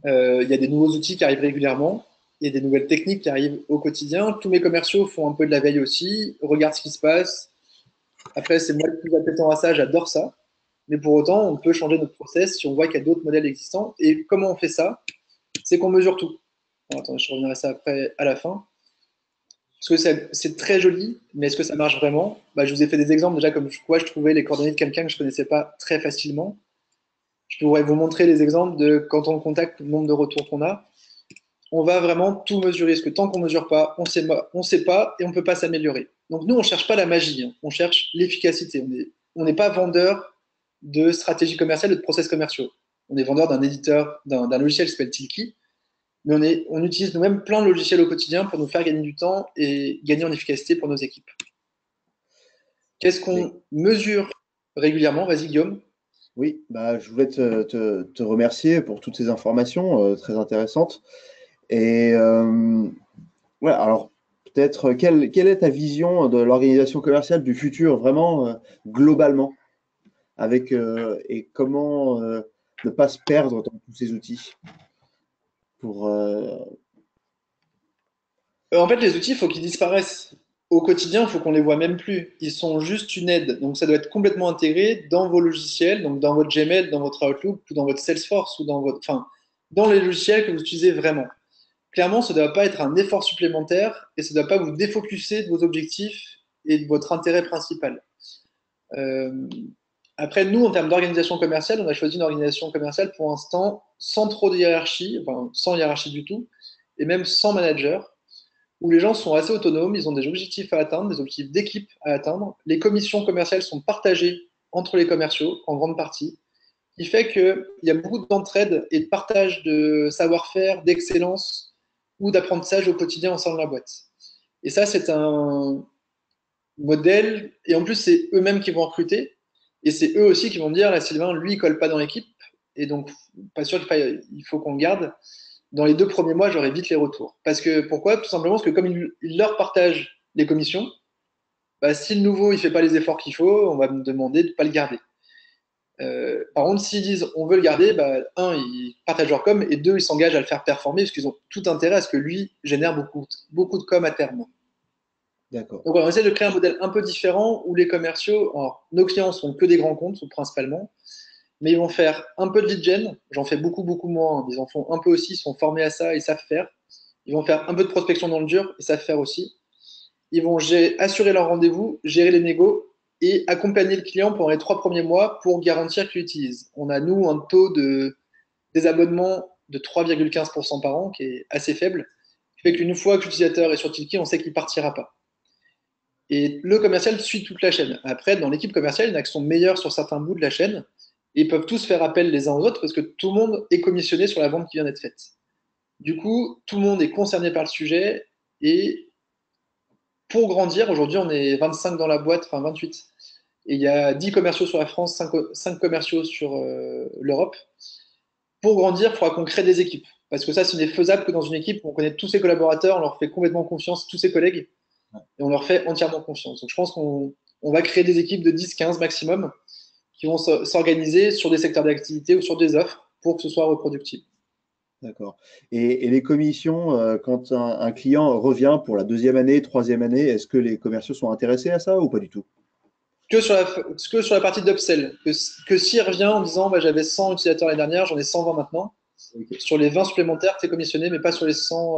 Il y a des nouveaux outils qui arrivent régulièrement. Il y a des nouvelles techniques qui arrivent au quotidien. Tous mes commerciaux font un peu de la veille aussi, regardent ce qui se passe. Après, c'est moi le plus appétant à ça, j'adore ça. Mais pour autant, on peut changer notre process si on voit qu'il y a d'autres modèles existants. Et comment on fait ça? C'est qu'on mesure tout. Bon, attendez, je reviendrai à ça après, à la fin. Parce que c'est très joli, mais est-ce que ça marche vraiment? Bah, je vous ai fait des exemples déjà comme quoi je trouvais les coordonnées de quelqu'un que je ne connaissais pas très facilement. Je pourrais vous montrer les exemples de quand on contacte, le nombre de retours qu'on a. On va vraiment tout mesurer, parce que tant qu'on ne mesure pas, on sait pas et on ne peut pas s'améliorer. Donc nous, on ne cherche pas la magie, hein. On cherche l'efficacité. On n'est pas vendeur de stratégie commerciale, de process commerciaux. On est vendeur d'un éditeur, d'un logiciel qui s'appelle Tilki, mais on utilise nous-mêmes plein de logiciels au quotidien pour nous faire gagner du temps et gagner en efficacité pour nos équipes. Qu'est-ce qu'on mesure régulièrement? Vas-y, Guillaume. Oui, bah, je voulais te remercier pour toutes ces informations très intéressantes. Et ouais, alors peut-être quelle est ta vision de l'organisation commerciale du futur, vraiment globalement, avec et comment ne pas se perdre dans tous ces outils pour En fait, les outils, il faut qu'ils disparaissent. Au quotidien, il faut qu'on les voit même plus. Ils sont juste une aide. Donc, ça doit être complètement intégré dans vos logiciels, donc dans votre Gmail, dans votre Outlook, ou dans votre Salesforce, ou enfin, dans les logiciels que vous utilisez vraiment. Clairement, ça ne doit pas être un effort supplémentaire et ça ne doit pas vous défocuser de vos objectifs et de votre intérêt principal. Euh, Après, nous, en termes d'organisation commerciale, on a choisi une organisation commerciale pour l'instant sans trop de hiérarchie, enfin sans hiérarchie du tout, et même sans manager, où les gens sont assez autonomes, ils ont des objectifs à atteindre, des objectifs d'équipe à atteindre. Les commissions commerciales sont partagées entre les commerciaux en grande partie. qui fait qu'il y a beaucoup d'entraide et de partage de savoir-faire, d'excellence ou d'apprentissage au quotidien au sein de la boîte. Et ça, c'est un modèle, et en plus, c'est eux-mêmes qui vont recruter, et c'est eux aussi qui vont dire, là, Sylvain, lui, il colle pas dans l'équipe, et donc, pas sûr qu'il faut qu'on le garde. Dans les 2 premiers mois, j'aurai vite les retours. Parce que, pourquoi? Tout simplement parce que comme il leur partage les commissions, bah, si le nouveau, il fait pas les efforts qu'il faut, on va me demander de pas le garder. Par contre, s'ils disent on veut le garder, bah, un, ils partagent leur com, et deux, ils s'engagent à le faire performer parce qu'ils ont tout intérêt à ce que lui génère beaucoup de com à terme. D'accord. Donc, voilà, on essaie de créer un modèle un peu différent où les commerciaux, alors, nos clients sont que des grands comptes principalement, mais ils vont faire un peu de lead gen. J'en fais beaucoup moins, hein. Ils en font un peu aussi, ils sont formés à ça et savent faire. Ils vont faire un peu de prospection dans le dur et savent faire aussi. Ils vont assurer leur rendez-vous, gérer les négos et accompagner le client pendant les 3 premiers mois pour garantir qu'il utilise. On a, nous, un taux de désabonnement de 3,15% par an qui est assez faible, qui fait qu'une fois que l'utilisateur est sur Tilki, on sait qu'il ne partira pas. Et le commercial suit toute la chaîne. Après, dans l'équipe commerciale, il y en a qui sont meilleurs sur certains bouts de la chaîne et ils peuvent tous faire appel les uns aux autres parce que tout le monde est commissionné sur la vente qui vient d'être faite. Du coup, tout le monde est concerné par le sujet et pour grandir, aujourd'hui on est 25 dans la boîte, enfin 28, et il y a 10 commerciaux sur la France, 5 commerciaux sur l'Europe. Pour grandir, il faudra qu'on crée des équipes. Parce que ça, ce n'est faisable que dans une équipe où on connaît tous ses collaborateurs, on leur fait complètement confiance, tous ses collègues, et on leur fait entièrement confiance. Donc je pense qu'on va créer des équipes de 10-15 maximum qui vont s'organiser sur des secteurs d'activité ou sur des offres pour que ce soit reproductible. D'accord. Et les commissions, quand un client revient pour la deuxième année, troisième année, est-ce que les commerciaux sont intéressés à ça ou pas du tout? Que sur la partie d'upsell. Que s'il revient en disant bah, j'avais 100 utilisateurs l'année dernière, j'en ai 120 maintenant. Ok, Sur les 20 supplémentaires, tu es commissionné, mais pas sur les 100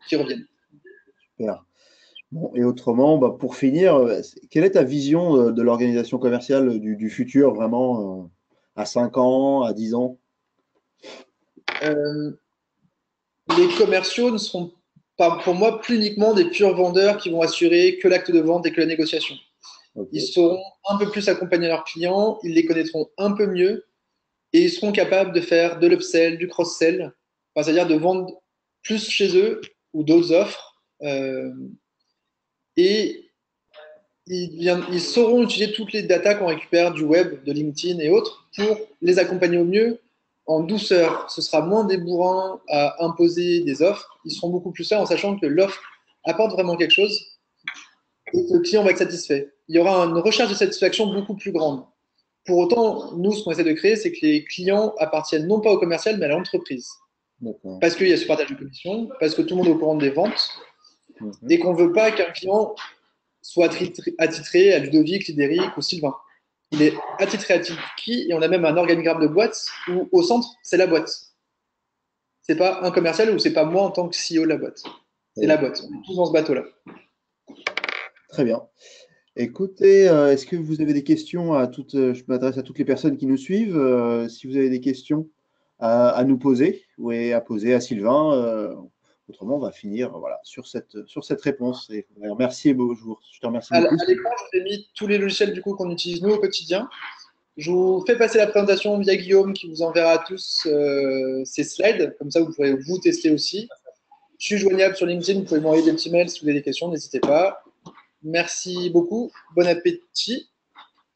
qui reviennent. super. Bon, et autrement, bah, pour finir, quelle est ta vision de l'organisation commerciale du futur, vraiment, à 5 ans, à 10 ans? Euh, les commerciaux ne seront pas, pour moi, plus uniquement des purs vendeurs qui vont assurer que l'acte de vente et que la négociation. Ok, Ils sauront un peu plus accompagner leurs clients, ils les connaîtront un peu mieux et ils seront capables de faire de l'upsell, du cross-sell, enfin, c'est-à-dire de vendre plus chez eux ou d'autres offres. Et ils sauront utiliser toutes les datas qu'on récupère du web, de LinkedIn et autres pour les accompagner au mieux en douceur. Ce sera moins des bourrins à imposer des offres. Ils seront beaucoup plus là en sachant que l'offre apporte vraiment quelque chose et que le client va être satisfait. Il y aura une recherche de satisfaction beaucoup plus grande. Pour autant, nous, ce qu'on essaie de créer, c'est que les clients appartiennent non pas au commercial, mais à l'entreprise. d'accord. Parce qu'il y a ce partage de commission, parce que tout le monde est au courant des ventes, Mhm. et qu'on ne veut pas qu'un client soit attitré à Ludovic, Lidéric ou Sylvain. Il est attitré à Tilki et on a même un organigramme de boîte où au centre, c'est la boîte. C'est pas un commercial ou c'est pas moi en tant que CEO de la boîte. C'est la Ok, boîte. On est tous dans ce bateau-là. très bien. Écoutez, est-ce que vous avez des questions à toutes, je m'adresse à toutes les personnes qui nous suivent, si vous avez des questions à nous poser ou à poser à Sylvain, autrement on va finir voilà, sur cette réponse. Et je te remercie À beaucoup. l'écran, je vous ai mis tous les logiciels du coup qu'on utilise nous au quotidien. Je vous fais passer la présentation via Guillaume qui vous enverra à tous ces slides. Comme ça, vous pourrez vous tester aussi. Je suis joignable sur LinkedIn. Vous pouvez m'envoyer des petits mails si vous avez des questions. N'hésitez pas. Merci beaucoup. Bon appétit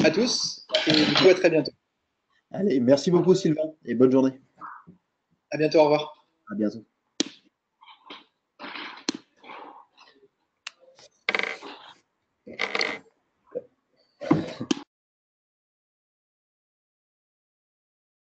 à tous et du coup à très bientôt. Allez, merci beaucoup Sylvain et bonne journée. À bientôt, au revoir. À bientôt.